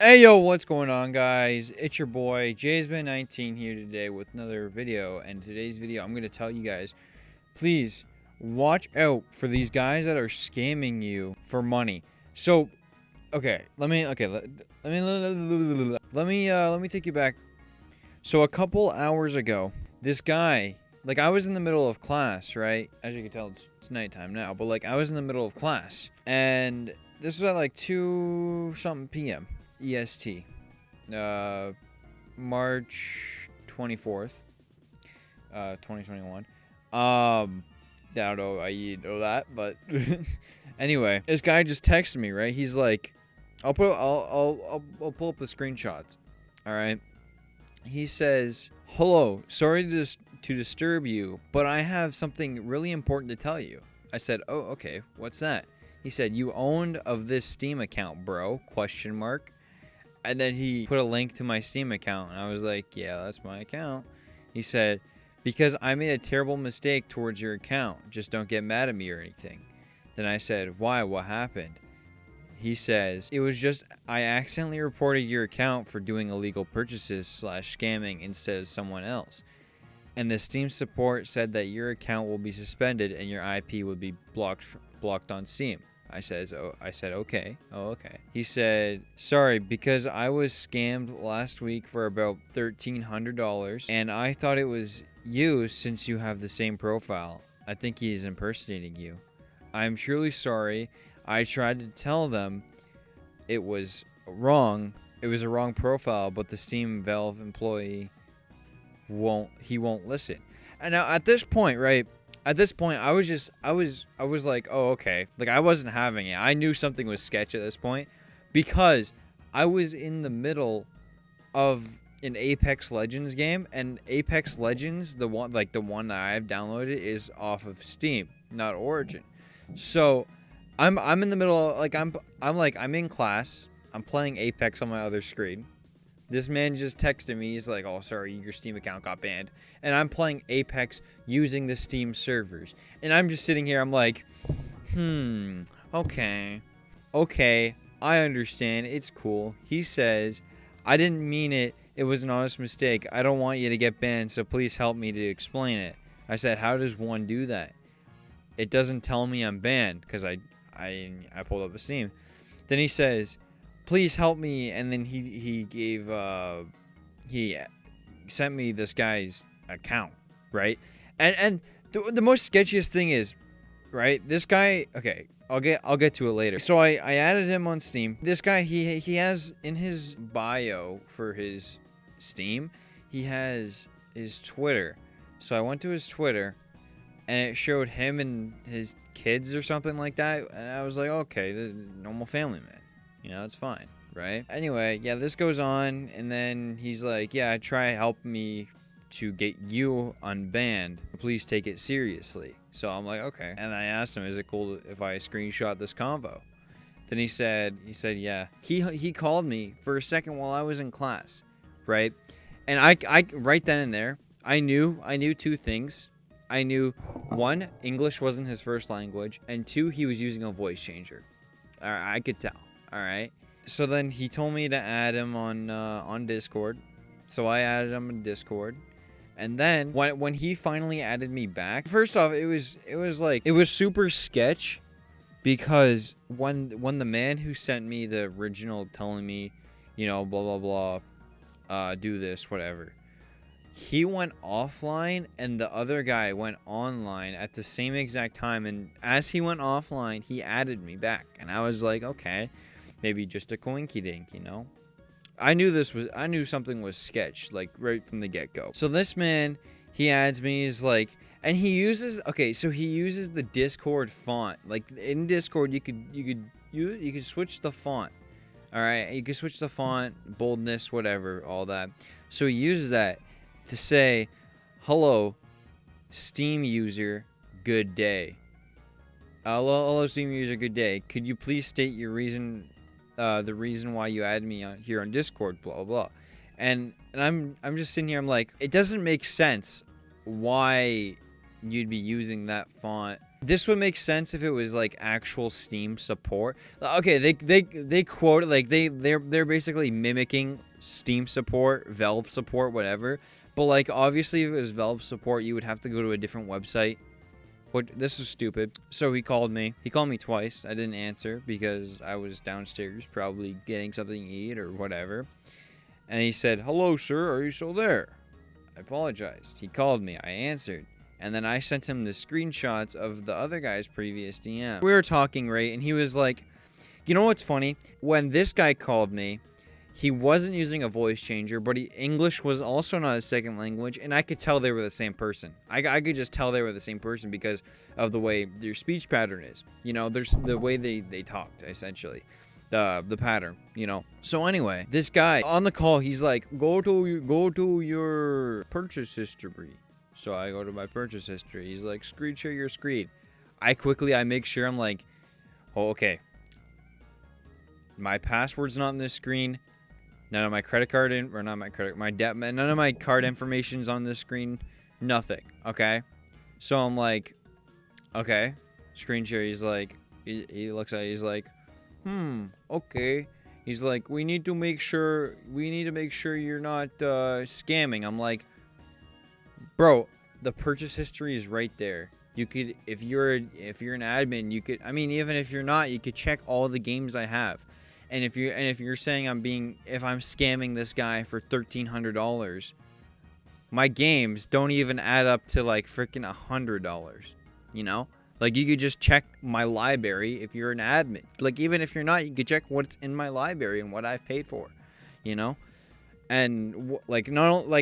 Hey yo, what's going on, guys? It's your boy Jaysman19 here today with another video. And today's video, I'm going to tell you guys, please watch out for these guys that are scamming you for money. So, let me take you back. So a couple hours ago, this guy, like, I was in the middle of class, right? As you can tell, it's nighttime now, but like I was in the middle of class, and this was at like 2 something p.m. EST, March 24th, 2021. I don't know how you know that, but anyway, this guy just texted me, right? He's like, I'll pull up the screenshots. All right. He says, "Hello, sorry to disturb you, but I have something really important to tell you." I said, "Oh, okay. What's that?" He said, "You owned of this Steam account, bro?" Question mark. And then he put a link to my Steam account, and I was like, "Yeah, that's my account." He said, "Because I made a terrible mistake towards your account. Just don't get mad at me or anything." Then I said, "Why? What happened?" He says, "It was just I accidentally reported your account for doing illegal purchases / scamming instead of someone else. And the Steam support said that your account will be suspended and your IP will be blocked on Steam." I said, "Okay. Oh, okay." He said, "Sorry, because I was scammed last week for about $1,300, and I thought it was you since you have the same profile. I think he's impersonating you. I'm truly sorry. I tried to tell them it was wrong. It was a wrong profile, but the Steam Valve employee won't listen." And now at this point, right? At this point, I was like, "Oh, okay." Like, I wasn't having it. I knew something was sketch at this point because I was in the middle of an Apex Legends game, and Apex Legends, the one that I've downloaded, is off of Steam, not Origin. So I'm in the middle, like I'm in class. I'm playing Apex on my other screen. This man just texted me. He's like, "Oh, sorry, your Steam account got banned." And I'm playing Apex using the Steam servers. And I'm just sitting here. I'm like, okay. Okay, I understand. It's cool. He says, "I didn't mean it. It was an honest mistake. I don't want you to get banned, so please help me to explain it." I said, "How does one do that? It doesn't tell me I'm banned," because I pulled up a Steam. Then he says, "Please help me," and then he sent me this guy's account, right? And the most sketchiest thing is, right, this guy, okay, I'll get to it later. So I added him on Steam. This guy, he has in his bio for his Steam, he has his Twitter. So I went to his Twitter, and it showed him and his kids or something like that, and I was like, "Okay, the normal family man, it's fine." Right? Anyway, yeah, this goes on, and then he's like, "Yeah, try help me to get you unbanned. Please take it seriously." So I'm like, "Okay." And I asked him, "Is it cool if I screenshot this convo?" Then he said, "Yeah." He called me for a second while I was in class, right? And I right then and there, I knew 2 things. I knew, 1, English wasn't his first language, and 2, he was using a voice changer. I could tell. All right. So then he told me to add him on Discord. So I added him in Discord. And then when he finally added me back, first off, it was super sketch, because when the man who sent me the original telling me, blah blah blah, do this, whatever, he went offline and the other guy went online at the same exact time, and as he went offline, he added me back, and I was like, "Okay, maybe just a coinky dink, I knew something was sketch, like, right from the get-go. So this man, he adds me, he's like, and he uses the Discord font. Like, in Discord, you could switch the font. All right, you can switch the font, boldness, whatever, all that. So he uses that to say, "Hello, Steam user, good day. Hello, Steam user, good day. Could you please state your reason, the reason why you added me here on Discord, blah blah blah." And I'm just sitting here. I'm like, it doesn't make sense why you'd be using that font This would make sense if it was like actual Steam support. Okay, they quote like they're basically mimicking Steam support, Valve support, whatever. But like obviously if it was Valve support, you would have to go to a different website. What, this is stupid. So he called me. He called me twice. I didn't answer because I was downstairs probably getting something to eat or whatever. And he said, "Hello, sir. Are you still there?" I apologized. He called me. I answered. And then I sent him the screenshots of the other guy's previous DM. We were talking, right? And he was like, you know what's funny? When this guy called me, he wasn't using a voice changer, but English was also not his second language. And I could tell they were the same person. I could just tell they were the same person because of the way their speech pattern is. You know, there's the way they talked, essentially. The pattern, you know. So anyway, this guy on the call, he's like, go to your purchase history. So I go to my purchase history. He's like, screen share your screen. I make sure, I'm like, oh, okay. My password's not on this screen. None of my credit card none of my card information's on this screen. Nothing. Okay. So I'm like, okay. Screen share. He's like, he looks at it. He's like, okay. He's like, we need to make sure you're not scamming. I'm like, bro, the purchase history is right there. You could, if you're an admin, you could, I mean, even if you're not, you could check all the games I have. And if you're saying if I'm scamming this guy for $1,300, my games don't even add up to like freaking $100. You know, like you could just check my library if you're an admin. Like even if you're not, you could check what's in my library and what I've paid for. You know. And like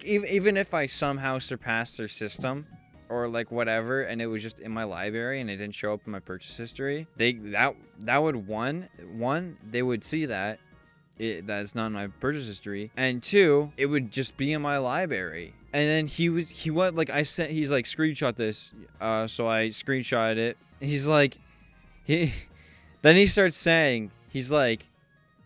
even if I somehow surpassed their system or like whatever, and it was just in my library and it didn't show up in my purchase history, that would one they would see that that's not in my purchase history, and two, it would just be in my library. And then he's like, screenshot this, so I screenshotted it. He's like, then he starts saying, he's like,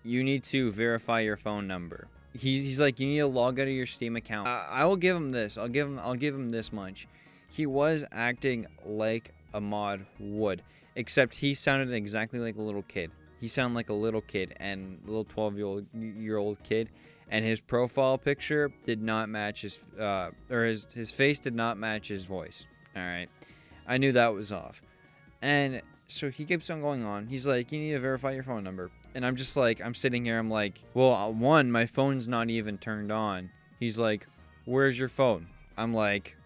you need to verify your phone number. He's like, you need to log out of your Steam account. I will give him this. I'll give him this much. He was acting like a mod would, except he sounded exactly like a little kid. He sounded like a little kid, and a little 12-year-old kid, and his profile picture did not match his his face did not match his voice. All right, I knew that was off, and so he keeps on going on. He's like, you need to verify your phone number. And I'm just like, I'm sitting here, I'm like, well, one, my phone's not even turned on. He's like, where's your phone? I'm like,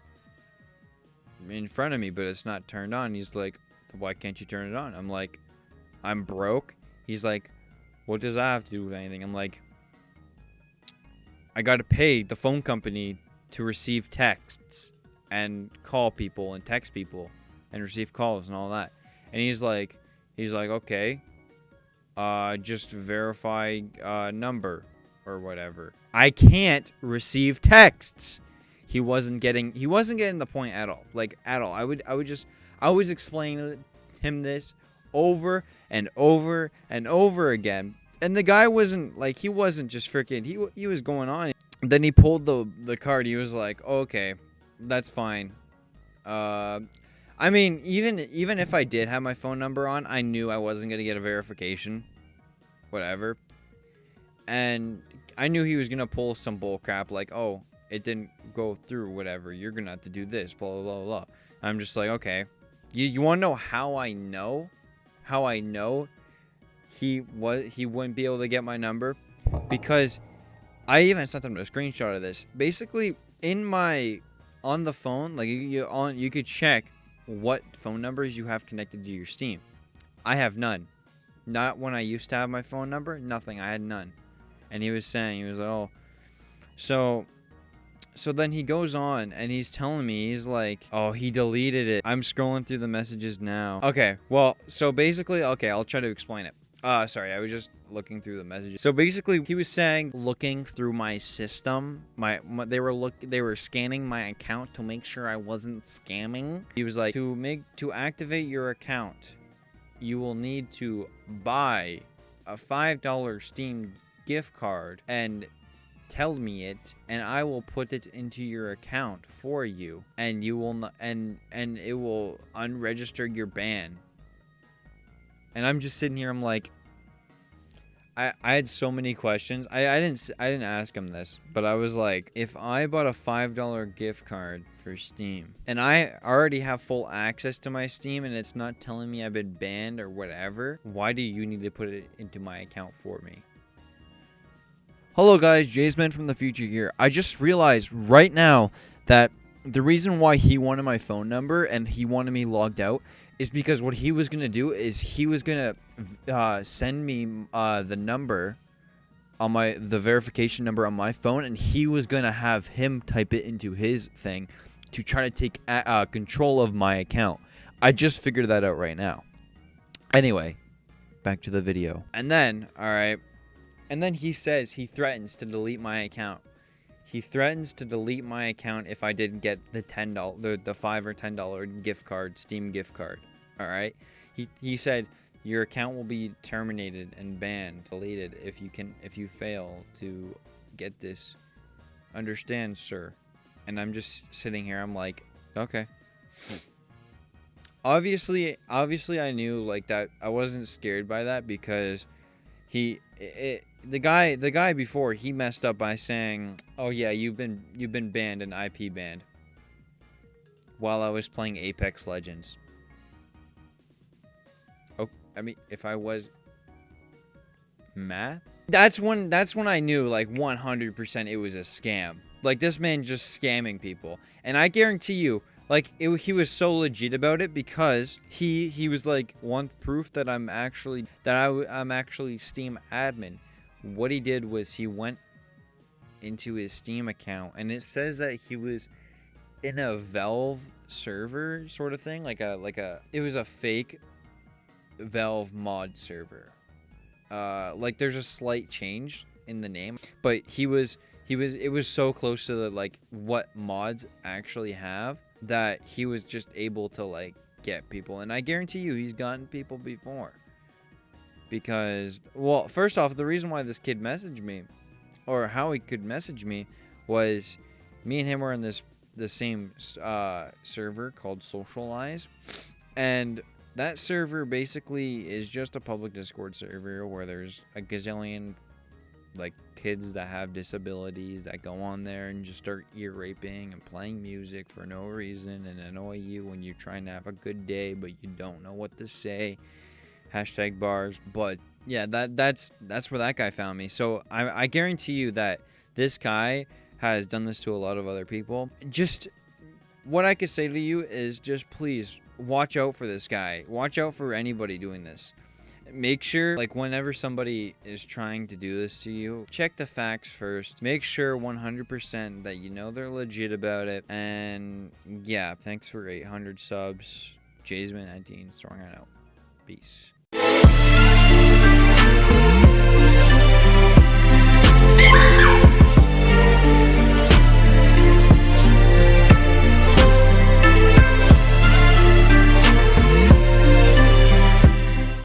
in front of me, but it's not turned on. He's like, why can't you turn it on? I'm like, I'm broke. He's like, what does that have to do with anything? I'm like, I gotta pay the phone company to receive texts and call people and text people and receive calls and all that. And he's like, okay. Just verify number or whatever. I can't receive texts. He wasn't getting the point at all. Like at all. I was explaining him this over and over and over again. And the guy wasn't like, he wasn't just freaking, he was going on. Then he pulled the card. He was like, oh, okay, that's fine. I mean, even if I did have my phone number on, I knew I wasn't going to get a verification. Whatever. And I knew he was going to pull some bull crap like, oh, it didn't go through, whatever. You're going to have to do this, blah, blah, blah, blah. I'm just like, okay. You want to know how I know? How I know he wouldn't be able to get my number? Because I even sent him a screenshot of this. Basically, on the phone, like you could check what phone numbers you have connected to your Steam. I have none. Not when I used to have my phone number. Nothing. I had none. And he was like, oh. So then he goes on and he's telling me, he's like, oh, he deleted it. I'm scrolling through the messages now. Okay. Well, so basically, okay, I'll try to explain it. Sorry, I was just looking through the messages. So basically, he was saying, looking through my system, they were scanning my account to make sure I wasn't scamming. He was like, to activate your account, you will need to buy a $5 Steam gift card and tell me it, and I will put it into your account for you, and you will not, and it will unregister your ban. And I'm just sitting here, I'm like, I had so many questions. I didn't ask him this, but I was like, if I bought a $5 gift card for Steam and I already have full access to my Steam and it's not telling me I've been banned or whatever, why do you need to put it into my account for me? Hello guys, Jaysman from the future here. I just realized right now that the reason why he wanted my phone number and he wanted me logged out is because what he was going to do is he was going to send me the number on the verification number on my phone, and he was going to have him type it into his thing to try to take control of my account. I just figured that out right now. Anyway, back to the video. And then, alright, and then he says he threatens to delete my account. He threatens to delete my account if I didn't get the $10, the $5 or $10 gift card, Steam gift card. All right. He said your account will be terminated and banned, deleted if you fail to get this. Understand, sir? And I'm just sitting here. I'm like, okay. Obviously, I knew like that. I wasn't scared by that because the guy before, he messed up by saying, "Oh yeah, you've been banned and IP banned," while I was playing Apex Legends. Oh, I mean, if I was math, that's when I knew like 100% it was a scam. Like this man just scamming people, and I guarantee you, like he was so legit about it because he was like, want proof that I'm actually Steam admin. What he did was he went into his Steam account, and it says that he was in a Valve server sort of thing, it was a fake Valve mod server. Like there's a slight change in the name, but it was so close to the like what mods actually have that he was just able to like get people, and I guarantee you he's gotten people before. Because, well, first off, the reason why this kid messaged me, or how he could message me, was me and him were in the same server called Socialize, and that server basically is just a public Discord server where there's a gazillion like kids that have disabilities that go on there and just start ear raping and playing music for no reason and annoy you when you're trying to have a good day but you don't know what to say. Hashtag bars. But yeah, that's where that guy found me. So I guarantee you that this guy has done this to a lot of other people. Just what I could say to you is just please watch out for this guy. Watch out for anybody doing this. Make sure, like, whenever somebody is trying to do this to you, check the facts first. Make sure 100% that you know they're legit about it. And yeah, thanks for 800 subs. Jaysman19, strong out. Peace.